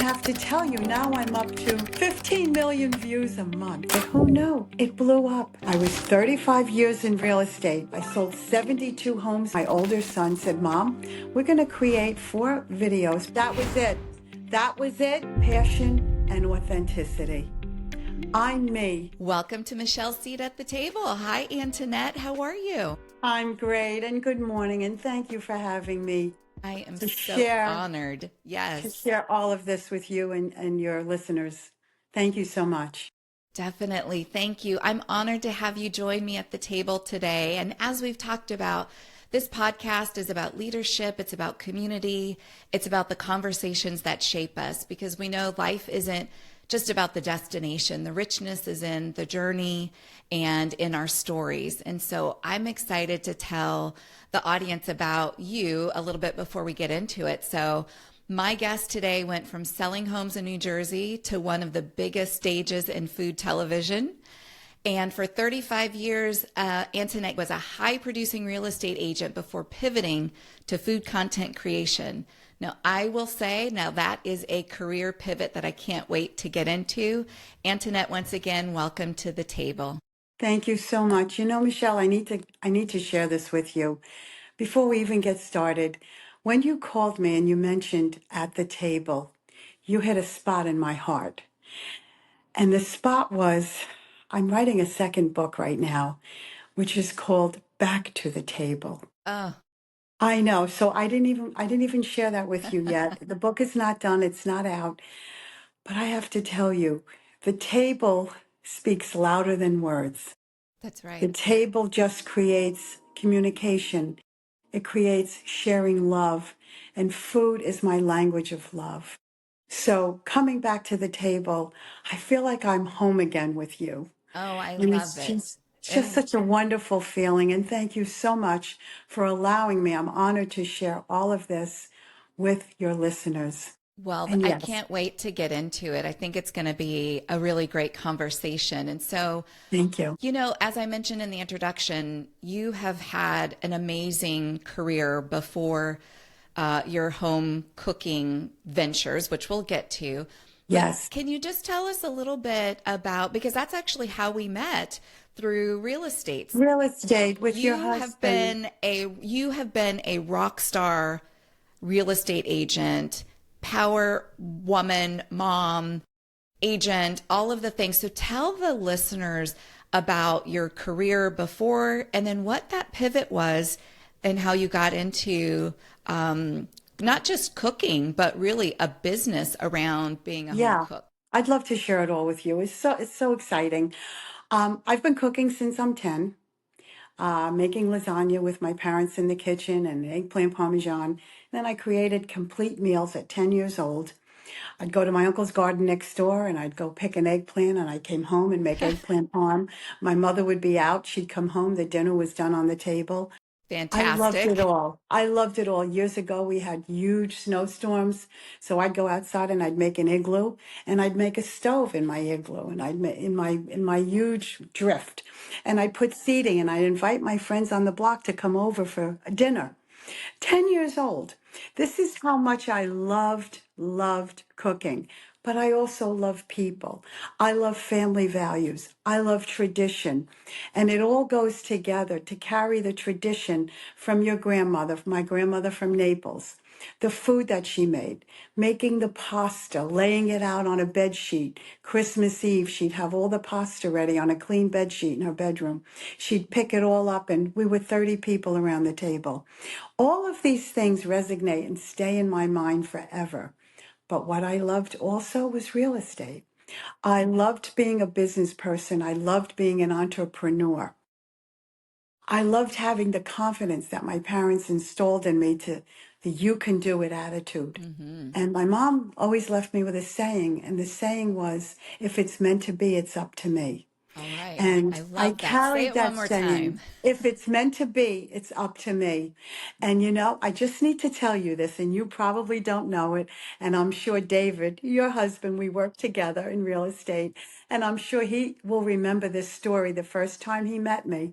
have to tell you, now I'm up to 15 million views a month. But who knew? It blew up. I was 35 years in real estate. I sold 72 homes. My older son said, Mom, we're going to create 4 videos. That was it. That was it. Passion and authenticity. I'm me. Welcome to Michelle's Seat at the Table. Hi, Antoinette. How are you? I'm great, and good morning, and thank you for having me I am to so share honored. to Yes, share all of this with you and your listeners. Thank you so much. definitely. Thank you. I'm honored to have you join me at the table today. And as we've talked about, this podcast is about leadership, it's about community, it's about the conversations that shape us because we know life isn't just about the destination. The richness is in the journey and in our stories. And so I'm excited to tell the audience about you a little bit before we get into it. So my guest today went from selling homes in New Jersey to one of the biggest stages in food television. And for 35 years, Antoinette was a high producing real estate agent before pivoting to food content creation. Now, I will say, now that is a career pivot that I can't wait to get into. Antoinette, once again, welcome to the table. Thank you so much. You know, Michelle, I need to share this with you. Before we even get started, when you called me and you mentioned at the table, you hit a spot in my heart. And the spot was, I'm writing a second book right now, which is called Back to the Table. Oh, I know. So I didn't even share that with you yet. The book is not done, it's not out. But I have to tell you, the table speaks louder than words. that's The right. table just creates communication. It creates sharing love, and food is my language of love. So coming back to the table, I feel like I'm home again with you. Oh, I And love it's it. just such a wonderful feeling. And thank you so much for allowing me. I'm honored to share all of this with your listeners. Well, And I yes, can't wait to get into it. I think it's going to be a really great conversation. And so, thank you. as I mentioned in the introduction, you have had an amazing career before your home cooking ventures, which we'll get to. But Yes. can you just tell us a little bit about, because that's actually how we met through real estate. Real estate with your husband. You have been a rock star real estate agent, power woman, mom, agent, all of the things. So tell the listeners about your career before and then what that pivot was and how you got into not just cooking, but really a business around being a home Yeah. cook. I'd love to share it all with you. It's so exciting. I've been cooking since I'm 10, making lasagna with my parents in the kitchen and eggplant parmesan. Then I created complete meals at 10 years old. I'd go to my uncle's garden next door and I'd go pick an eggplant and I came home and make eggplant parm. My mother would be out. She'd come home. The dinner was done on the table. I loved it Fantastic. all. I loved it all. Years ago, we had huge snowstorms. So I'd go outside and I'd make an igloo and I'd make a stove in my igloo and I'd make in my huge drift. And I'd put seating and I'd invite my friends on the block to come over for a dinner. 10 years old. This is how much I loved cooking. But I also love people. I love family values. I love tradition. And it all goes together to carry the tradition from your grandmother, my grandmother from Naples. The food that she made, making the pasta, laying it out on a bed sheet. Christmas Eve, she'd have all the pasta ready on a clean bed sheet in her bedroom. She'd pick it all up, and we were 30 people around the table. All of these things resonate and stay in my mind forever. But what I loved also was real estate. I loved being a business person. I loved being an entrepreneur. I loved having the confidence that my parents installed in me to the you can do it attitude. Hmm. And my mom always left me with a saying, and the saying was, if it's meant to be, it's up to me. All right. I And I love that. Say carried it one that more saying, time. if it's meant to be, it's up to me. And I just need to tell you this, and you probably don't know it. And I'm sure David, your husband, we worked together in real estate. And I'm sure he will remember this story the first time he met me.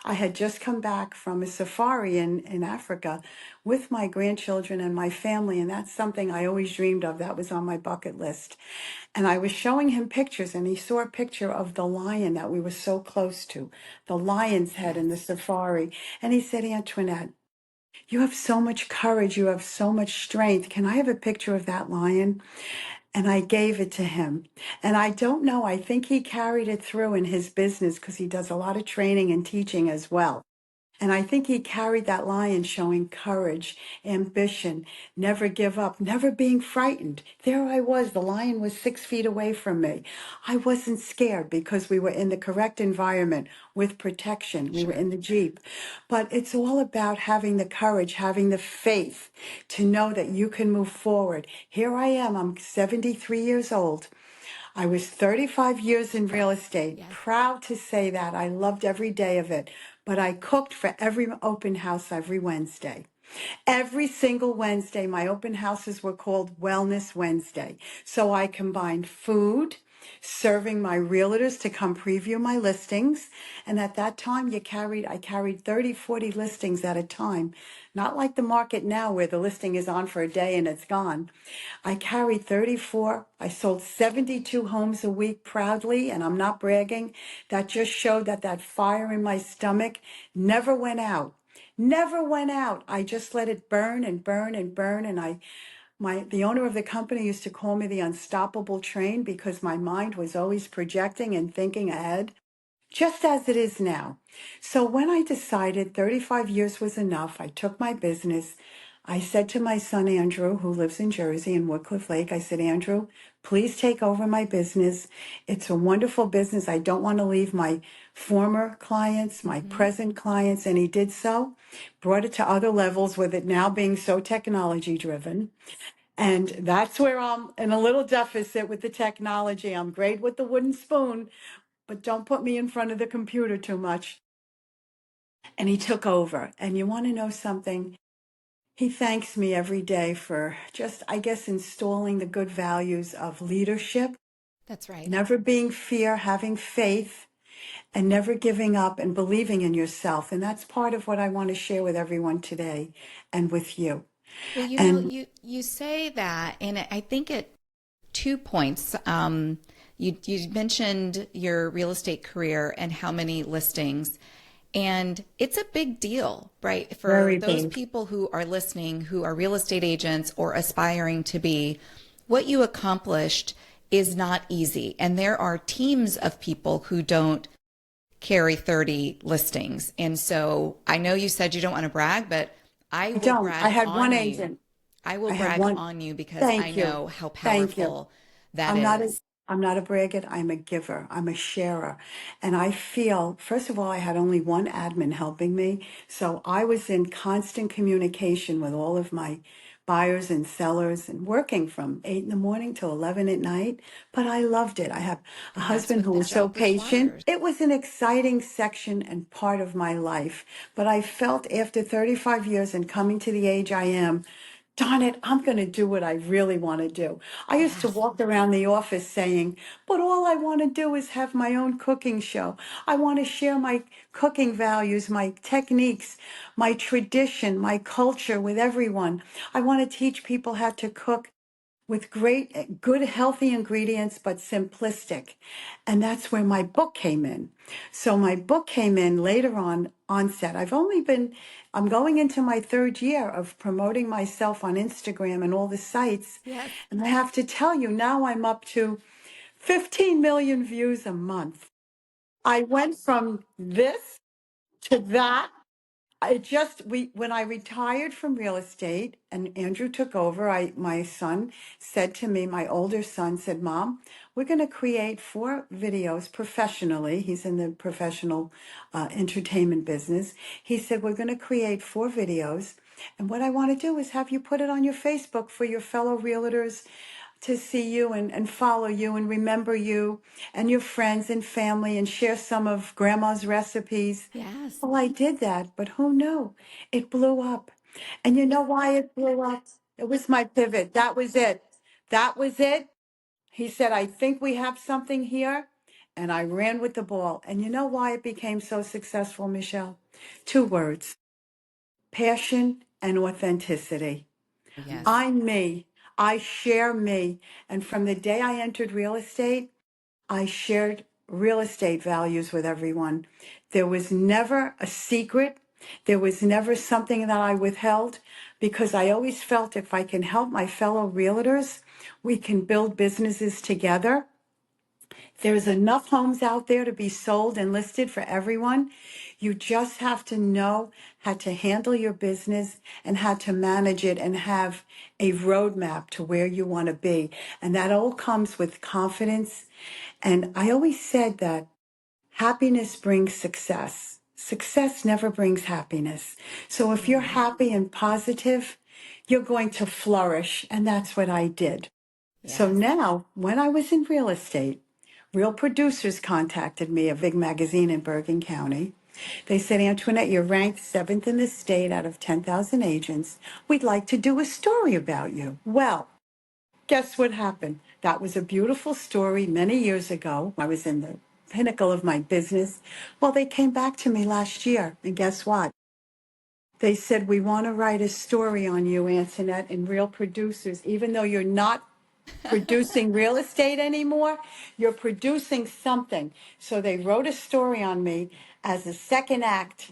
I had just come back from a safari in Africa with my grandchildren and my family. And that's something I always dreamed of. That was on my bucket list. And I was showing him pictures, and he saw a picture of the lion that we were so close to, the lion's head in the Yes. safari. And he said, Antoinette, you have so much courage. You have so much strength. Can I have a picture of that lion? And I gave it to him. And I don't know, I think he carried it through in his business because he does a lot of training and teaching as well. And I think he carried that lion showing courage, ambition, never give up, never being frightened. There I was. The lion was 6 feet away from me. I wasn't scared because we were in the correct environment with protection. We were Sure. in the Jeep. But it's all about having the courage, having the faith to know that you can move forward. Here I am. I'm 73 years old. I was 35 years in real estate. Yes. Proud to say that. I loved every day of it. But I cooked for every open house every Wednesday. Every single Wednesday, my open houses were called Wellness Wednesday. So I combined food, serving my realtors to come preview my listings. And at that time, I carried 30, 40 listings at a time. Not like the market now where the listing is on for a day and it's gone. I carried 34. I sold 72 homes a week proudly, and I'm not bragging. That just showed that that fire in my stomach never went out. Never went out. I just let it burn and burn and burn. And the owner of the company used to call me the unstoppable train because my mind was always projecting and thinking ahead, just as it is now. So when I decided 35 years was enough, I took my business. I said to my son, Andrew, who lives in Jersey in Woodcliff Lake, I said, Andrew, please take over my business. It's a wonderful business. I don't want to leave my former clients, my Mm-hmm. present clients. And he did so, brought it to other levels with it now being so technology driven. And that's where I'm in a little deficit with the technology. I'm great with the wooden spoon, but don't put me in front of the computer too much. And he took over. And you want to know something? He thanks me every day for just, I guess, installing the good values of leadership, That's right. never being fear, having faith, and never giving up and believing in yourself. And that's part of what I want to share with everyone today and with you. Well, And you say that, and I think at 2 points. You mentioned your real estate career and how many listings, and it's a big deal, right? For very those big. people who are listening, who are real estate agents or aspiring to be, what you accomplished is not easy, and there are teams of people who don't carry 30 listings. And so I know you said you don't want to brag, but I I will don't. I brag had one on you. agent. I will I had brag one. on you because I Thank you. know how Thank you. powerful that I'm not a is. I'm not a braggart. I'm a giver. I'm a sharer. And I feel, first of all, I had only one admin helping me. So I was in constant communication with all of my buyers and sellers and working from 8 in the morning till 11 at night. But I loved it. I have a And that's husband what who the was so job patient. requires. It was an exciting section and part of my life. But I felt after 35 years and coming to the age I am, darn it, I'm going to do what I really want to do. I used to Yes. walk around the office saying, but all I want to do is have my own cooking show. I want to share my cooking values, my techniques, my tradition, my culture with everyone. I want to teach people how to cook with great, good, healthy ingredients, but simplistic. And that's where my book came in. So my book came in later on onset. I'm going into my third year of promoting myself on Instagram and all the sites. Yes. And I have to tell you, now I'm up to 15 million views a month. I went from this to that. I just we when I retired from real estate and Andrew took over, my son said to me, my older son said, Mom, we're going to create 4 videos professionally. He's in the professional entertainment business. He said, we're going to create 4 videos. And what I want to do is have you put it on your Facebook for your fellow realtors to see you and follow you and remember you and your friends and family and share some of grandma's recipes. Yes. Well, I did that, but who knew? It blew up. And you know why it blew up? It was my pivot. That was it. That was it. He said, I think we have something here. And I ran with the ball. And you know why it became so successful, Michelle? Two words: passion and authenticity. Yes. I'm me. I share me. And from the day I entered real estate, I shared real estate values with everyone. There was never a secret. There was never something that I withheld because I always felt if I can help my fellow realtors, we can build businesses together. There's enough homes out there to be sold and listed for everyone. You just have to know how to handle your business and how to manage it and have a roadmap to where you want to be. And that all comes with confidence. And I always said that happiness brings success. Success never brings happiness. So if you're Mhm. happy and positive, you're going to flourish. And that's what I did. So Yes. now, when I was in real estate, Real Producers contacted me, a big magazine in Bergen County. They said, Antoinette, you're ranked seventh in the state out of 10,000 agents. We'd like to do a story about you. Well, guess what happened? That was a beautiful story many years ago. I was in the pinnacle of my business. Well, they came back to me last year, and guess what? They said, we want to write a story on you, Antoinette, in Real Producers, even though you're not producing real estate anymore, you're producing something. So they wrote a story on me as a second act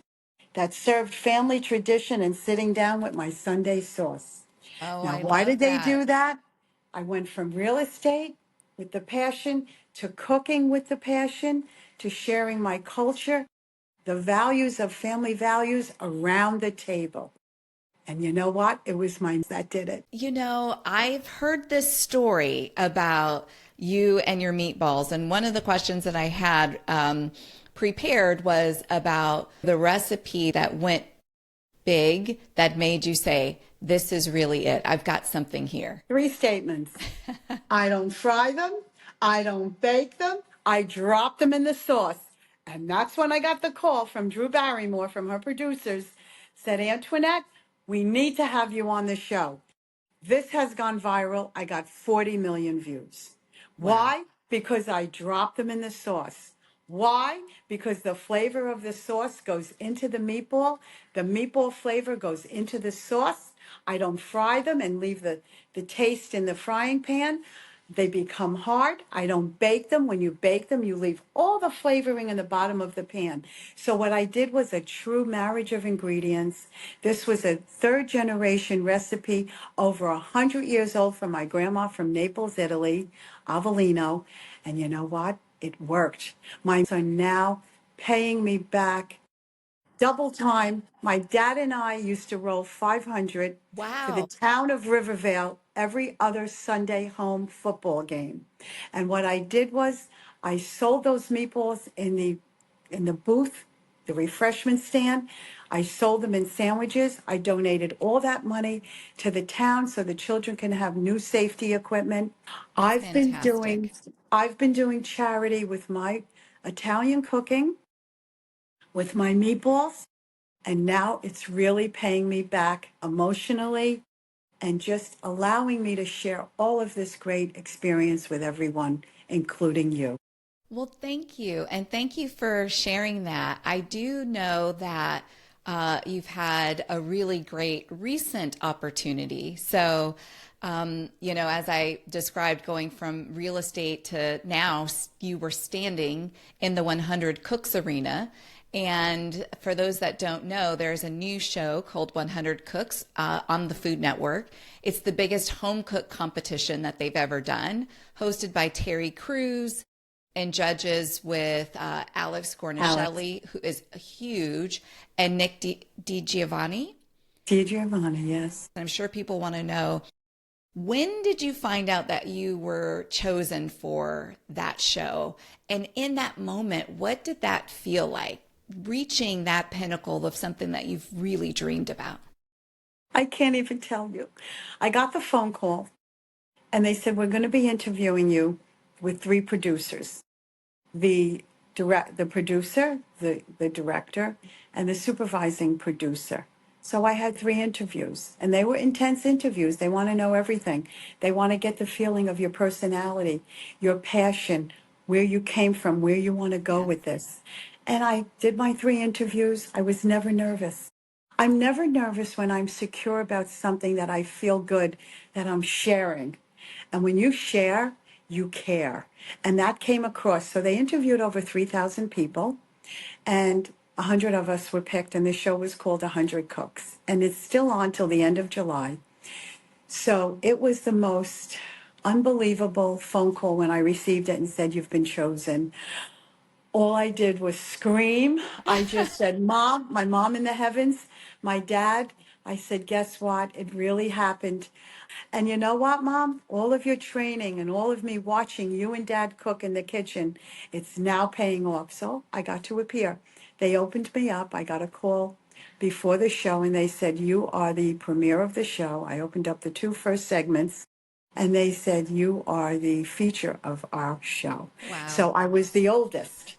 that served family tradition and sitting down with my Sunday sauce. Oh, Now, I why did love they that. do that? I went from real estate with the passion to cooking with the passion to sharing my culture, the values of family values around the table. And you know what? It was mine that did it. I've heard this story about you and your meatballs. And one of the questions that I had prepared was about the recipe that went big that made you say, this is really it. I've got something here. Three statements. I don't fry them. I don't bake them. I drop them in the sauce. And that's when I got the call from Drew Barrymore, from her producers, said, Antoinette, we need to have you on the show. This has gone viral. I got 40 million views. Wow. Why? Because I dropped them in the sauce. Why? Because the flavor of the sauce goes into the meatball. The meatball flavor goes into the sauce. I don't fry them and leave the taste in the frying pan. They become hard. I don't bake them. When you bake them, you leave all the flavoring in the bottom of the pan. So what I did was a true marriage of ingredients. This was a third generation recipe, over 100 years old, from my grandma from Naples, Italy, Avellino. And you know what? It worked. My are now paying me back double time. My dad and I used to roll 500 for the Wow. town of Rivervale every other Sunday home football game. And what I did was I sold those meatballs in the booth, the refreshment stand. I sold them in sandwiches. I donated all that money to the town so the children can have new safety equipment. That's I've been doing fantastic. I've been doing charity with my Italian cooking, with my meatballs. And now it's really paying me back emotionally and just allowing me to share all of this great experience with everyone, including you. Well, thank you. And thank you for sharing that. I do know that you've had a really great recent opportunity. So, as I described, going from real estate to now, you were standing in the 100 Cooks Arena. And for those that don't know, there's a new show called 100 Cooks on the Food Network. It's the biggest home cook competition that they've ever done, hosted by Terry Crews and judges with Alex Alex, Gornicelli, who is huge, and Nick DiGiovanni. Giovanni, yes. I'm sure people want to know, when did you find out that you were chosen for that show? And in that moment, what did that feel like? Reaching that pinnacle of something that you've really dreamed about. I can't even tell you. I got the phone call And they said, we're going to be interviewing you with three producers, the producer, the director, and the supervising producer. So I had three interviews, and they were intense interviews. They want to know everything. They want to get the feeling of your personality, your passion, where you came from, where you want to go Yes. with this. And I did my three interviews. I was never nervous. I'm never nervous when I'm secure about something that I feel good that I'm sharing. And when you share, you care. And that came across. So they interviewed over 3,000 people, and 100 of us were picked, and the show was called 100 Cooks. And it's still on till the end of July. So it was the most unbelievable phone call when I received it and said, you've been chosen. All I did was scream. I just said, Mom, my mom in the heavens, my dad. I said, guess what? It really happened. And you know what, Mom? All of your training and all of me watching you and Dad cook in the kitchen, it's now paying off. So I got to appear. They opened me up. I got a call before the show and they said, you are the premiere of the show. I opened up the two first segments and they said, you are the feature of our show. Wow. So I was the oldest.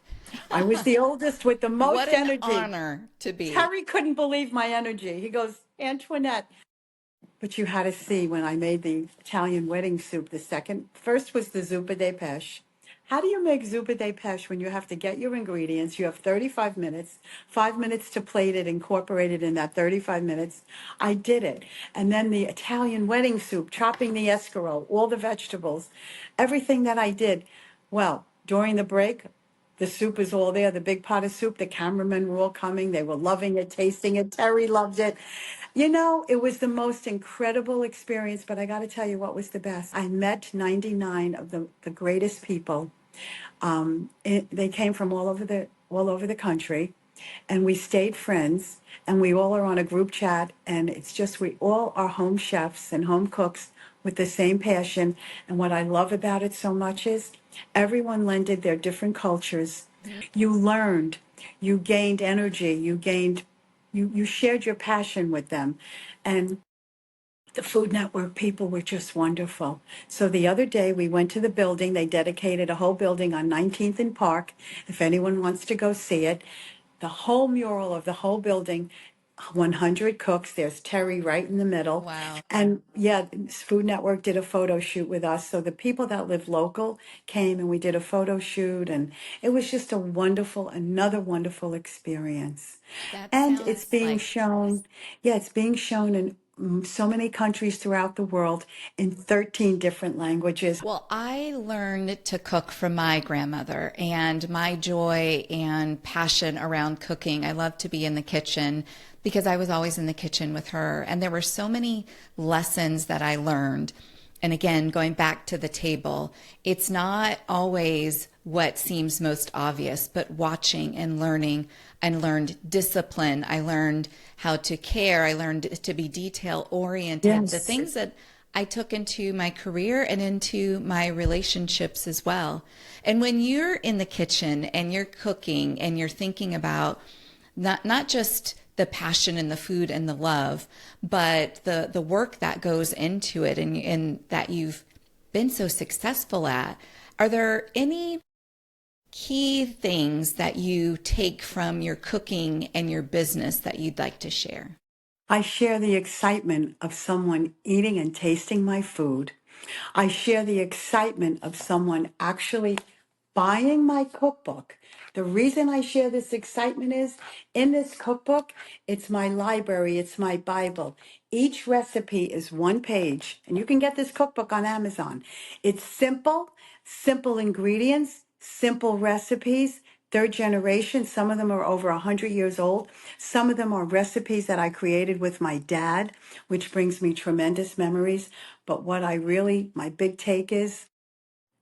I was the oldest with the What most an energy. honor to be. Terry couldn't believe my energy. He goes, Antoinette, but you had to see when I made the Italian wedding soup, the second. First was the zuppa de pesce. How do you make zuppa de pesce when you have to get your ingredients? You have 35 minutes, 5 minutes to plate it, incorporate it in that 35 minutes. I did it. And then the Italian wedding soup, chopping the escargot, all the vegetables, everything that I did. Well, during the break, the soup is all there, the big pot of soup. The cameramen were all coming. They were loving it, tasting it. Terry loved it. You know, it was the most incredible experience, but I got to tell you what was the best. I met 99 of the greatest people. They came from all over the country, and we stayed friends, and we all are on a group chat, and it's just we all are home chefs and home cooks with the same passion. And what I love about it so much is everyone lended their different cultures. You learned, you gained energy, you shared your passion with them. And the Food Network people were just wonderful. So the other day we went to the building. They dedicated a whole building on 19th and Park. If anyone wants to go see it, the whole mural of the whole building, 100 cooks. There's Terry right in the middle. Wow. And yeah, Food Network did a photo shoot with us. So the people that live local came and we did a photo shoot. And it was just another wonderful experience. That And it's sounds being like, shown, yeah, it's being shown in so many countries throughout the world in 13 different languages. well, I learned to cook from my grandmother and my joy and passion around cooking. I love to be in the kitchen because I was always in the kitchen with her. And there were so many lessons that I learned. And again, going back to the table, it's not always what seems most obvious, but watching and learning. I learned discipline. I learned how to care. I learned to be detail oriented. The Yes. things that I took into my career and into my relationships as well. And when you're in the kitchen and you're cooking and you're thinking about not just the passion and the food and the love, but the work that goes into it and that you've been so successful at, are there any key things that you take from your cooking and your business that you'd like to share? I share the excitement of someone eating and tasting my food. I share the excitement of someone actually buying my cookbook. The reason I share this excitement is in this cookbook, it's my library, it's my Bible. Each recipe is one page, and you can get this cookbook on Amazon. It's simple, simple ingredients, simple recipes, third generation. Some of them are over 100 years old. Some of them are recipes that I created with my dad, which brings me tremendous memories. But what my big take is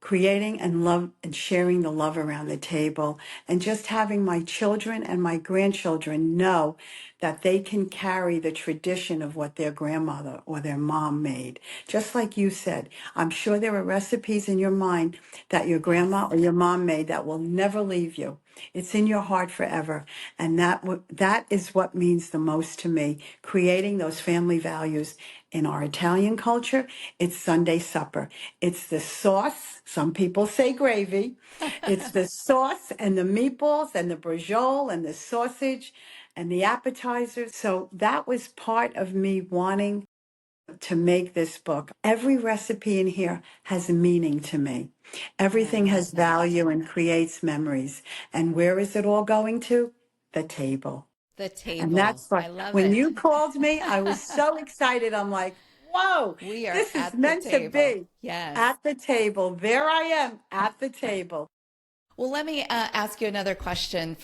creating and love and sharing the love around the table and just having my children and my grandchildren know that they can carry the tradition of what their grandmother or their mom made. Just like you said, I'm sure there are recipes in your mind that your grandma or your mom made that will never leave you. It's in your heart forever. And that is what means the most to me, creating those family values In our Italian culture, it's Sunday supper. It's the sauce. Some people say gravy. It's the sauce and the meatballs and the braciole and the sausage and the appetizers. So that was part of me wanting to make this book. Every recipe in here has a meaning to me. I Everything love has that. value and creates memories. And where is it all going to? The table. The And table. that's what, I love when it. you called me, I was so excited. I'm like, whoa, We are this is at the meant to table. be Yes. at the table. There I am at the table. Well, let me ask you another question.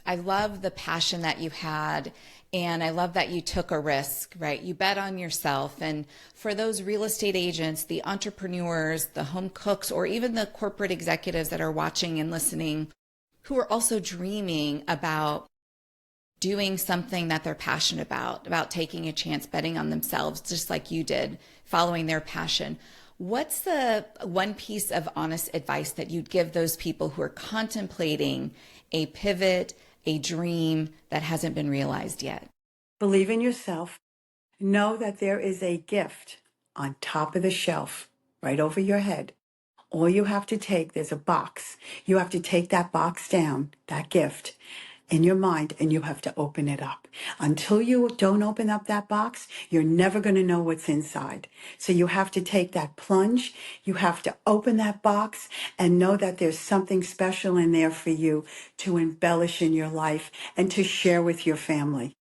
I love the passion that you had, and I love that you took a risk, right? You bet on yourself. And for those real estate agents, the entrepreneurs, the home cooks, or even the corporate executives that are watching and listening, who are also dreaming about doing something that they're passionate about taking a chance, betting on themselves, just like you did, following their passion. What's the one piece of honest advice that you'd give those people who are contemplating a pivot, a dream that hasn't been realized yet? Believe in yourself. Know that there is a gift on top of the shelf right over your head. All you have to take, there's a box. You have to take that box down, that gift, in your mind, and you have to open it up. Until you don't open up that box, you're never going to know what's inside. So you have to take that plunge. You have to open that box and know that there's something special in there for you to embellish in your life and to share with your family.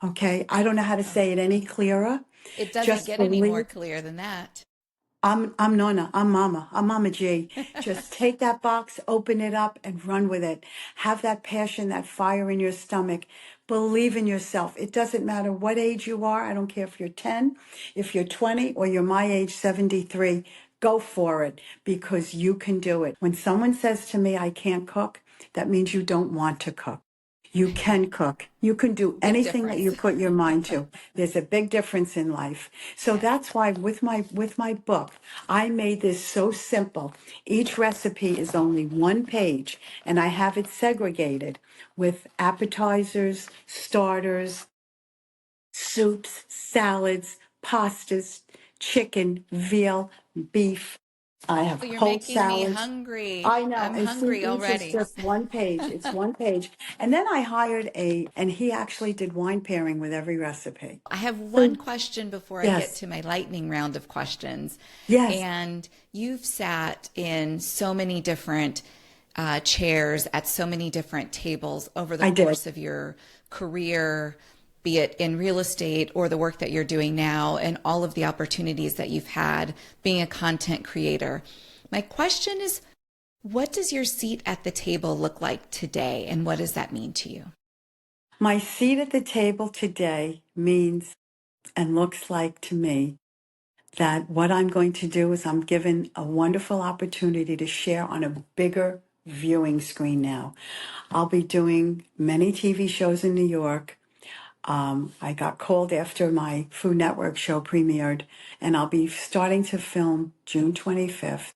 Okay? I don't know how to Oh, say it any clearer. it doesn't Just get any more believe. clear than that. I'm Nona. I'm Mama. I'm Mama G. Just take that box, open it up, and run with it. Have that passion, that fire in your stomach. Believe in yourself. It doesn't matter what age you are. I don't care if you're 10, if you're 20, or you're my age, 73. Go for it because you can do it. When someone says to me, I can't cook, that means you don't want to cook. You can cook. You can do Big anything that you difference. put your mind to. There's a big difference in life. So Yes. that's why with my book, I made this so simple. Each recipe is only one page and I have it segregated with appetizers, starters, soups, salads, pastas, chicken, veal, beef. I have Oh, you're cold making me salads. hungry. I know. I'm And see, hungry each is already. just one page. It's one page. And then I hired and he actually did wine pairing with every recipe. I have one So, question before I get yes, to my lightning round of questions. yes, And you've sat in so many different chairs at so many different tables over the I did. course of your career, be it in real estate or the work that you're doing now, and all of the opportunities that you've had being a content creator. My question is, what does your seat at the table look like today, and what does that mean to you? My seat at the table today means and looks like to me that what I'm going to do is I'm given a wonderful opportunity to share on a bigger viewing screen now. I'll be doing many TV shows in New York. I got called after my Food Network show premiered, and I'll be starting to film June 25th.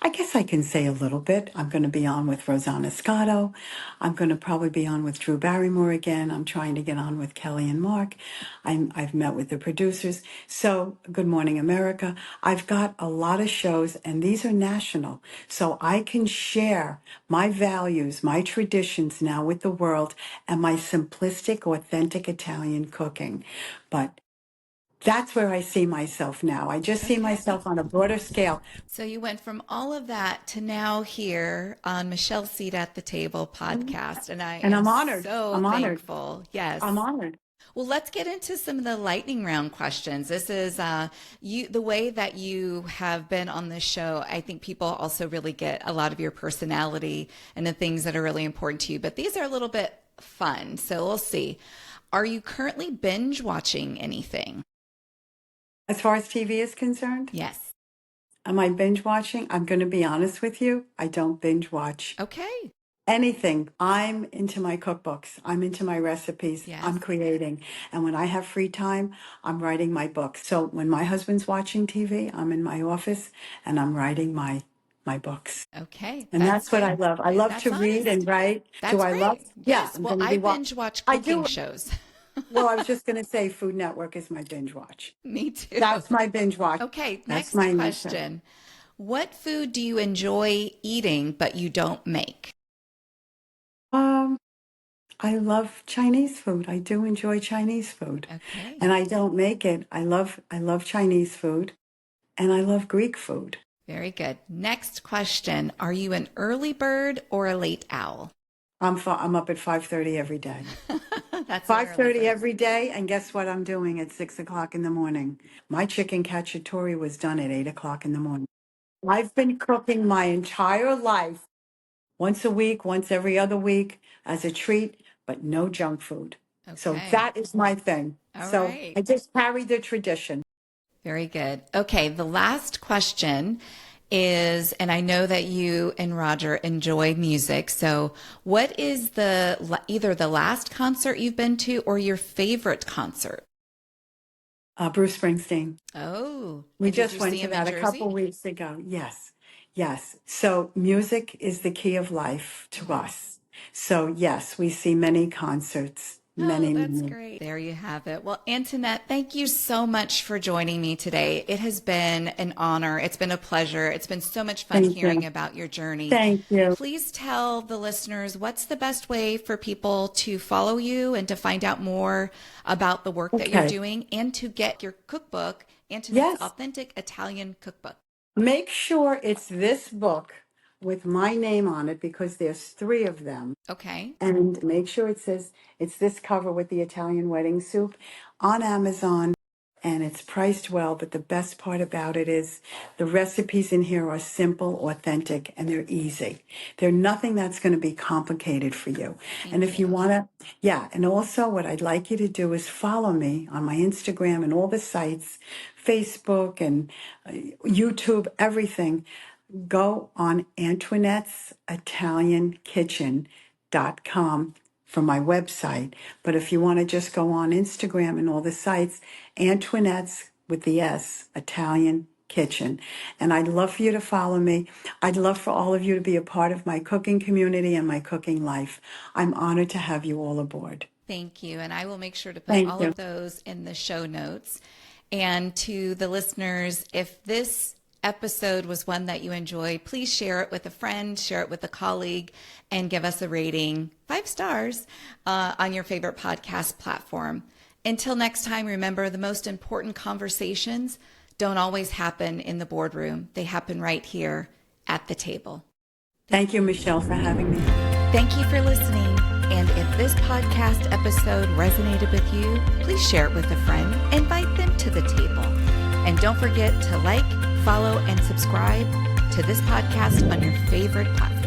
I guess I can say a little bit. I'm going to be on with Rosanna Scotto. I'm going to probably be on with Drew Barrymore again. I'm trying to get on with Kelly and Mark. I've met with the producers. So, Good Morning America. I've got a lot of shows, and these are national. So I can share my values, my traditions now with the world, and my simplistic, authentic Italian cooking. But that's where I see myself now. I just see Okay. myself on a broader scale. So you went from all of that to now here on Michelle's Seat at the Table podcast, and I And am I'm honored. so I'm honored. thankful. I'm Yes. honored. Well, let's get into some of the lightning round questions. This is the way that you have been on this show. I think people also really get a lot of your personality and the things that are really important to you. But these are a little bit fun, so we'll see. Are you currently binge watching anything? As far as TV is concerned, Yes. am I binge watching? I'm going to be honest with you. I don't binge watch Okay. anything. I'm into my cookbooks. I'm into my recipes. Yes. I'm creating. And when I have free time, I'm writing my books. So when my husband's watching TV, I'm in my office and I'm writing my books. Okay. And That's that's what I good. love. I love That's to read and honest. write. Do That's I love? great. Yeah, Yes. I'm Well, going to I be binge watch I cooking do. shows. Well, I was just going to say Food Network is my binge watch. Me too. That's my binge watch. Okay, That's next my new show. question. What food do you enjoy eating but you don't make? Um, I love Chinese food. I do enjoy Chinese food. Okay, And I don't make it. I love Chinese food and I love Greek food. very good. Next question. Are you an early bird or a late owl? I'm up at 5:30 every day. That's an early 5:30 bird. every day, and guess what I'm doing at 6 o'clock in the morning? My chicken cacciatore was done at 8 o'clock in the morning. I've been cooking my entire life, once a week, once every other week, as a treat, but no junk food. So Okay. that is my thing. All So right. I just carry the tradition. Very good. Okay, the last question is, and I know that you and Roger enjoy music. So, what is either the last concert you've been to or your favorite concert? Bruce Springsteen. Oh, We and did just you went see to him in that a couple Jersey? weeks ago. Yes, yes. So music is the key of life to us. So yes, we see many concerts, Oh, many, that's many. great. There you have it. Well, Antoinette, thank you so much for joining me today. It has been an honor. It's been a pleasure. It's been so much fun Thank hearing you. about your journey. Thank you. Please tell the listeners what's the best way for people to follow you and to find out more about the work that you're Okay. doing and to get your cookbook, Antoinette's Yes. Authentic Italian Cookbook. Make sure it's this book with my name on it because there's three of them. Okay. And make sure it says it's this cover with the Italian wedding soup on Amazon. And it's priced well, but the best part about it is the recipes in here are simple, authentic, and they're easy. They're nothing that's going to be complicated for you. And Thank if you you. want to, yeah, and also what I'd like you to do is follow me on my Instagram and all the sites, Facebook and YouTube, everything. Go on Antoinette's Italian Kitchen.com for my website. But if you want to just go on Instagram and all the sites, Antoinette's with the S, Italian Kitchen. And I'd love for you to follow me. I'd love for all of you to be a part of my cooking community and my cooking life. I'm honored to have you all aboard. Thank you. And I will make sure to put Thank all you. of those in the show notes. And to the listeners, if this episode was one that you enjoyed, please share it with a friend, share it with a colleague, and give us a rating, 5 stars, on your favorite podcast platform. Until next time, remember the most important conversations don't always happen in the boardroom. They happen right here at the table. Thank you, Michelle, for having me. Thank you for listening. And if this podcast episode resonated with you, please share it with a friend. Invite them to the table. And don't forget to like, follow, and subscribe to this podcast on your favorite platform.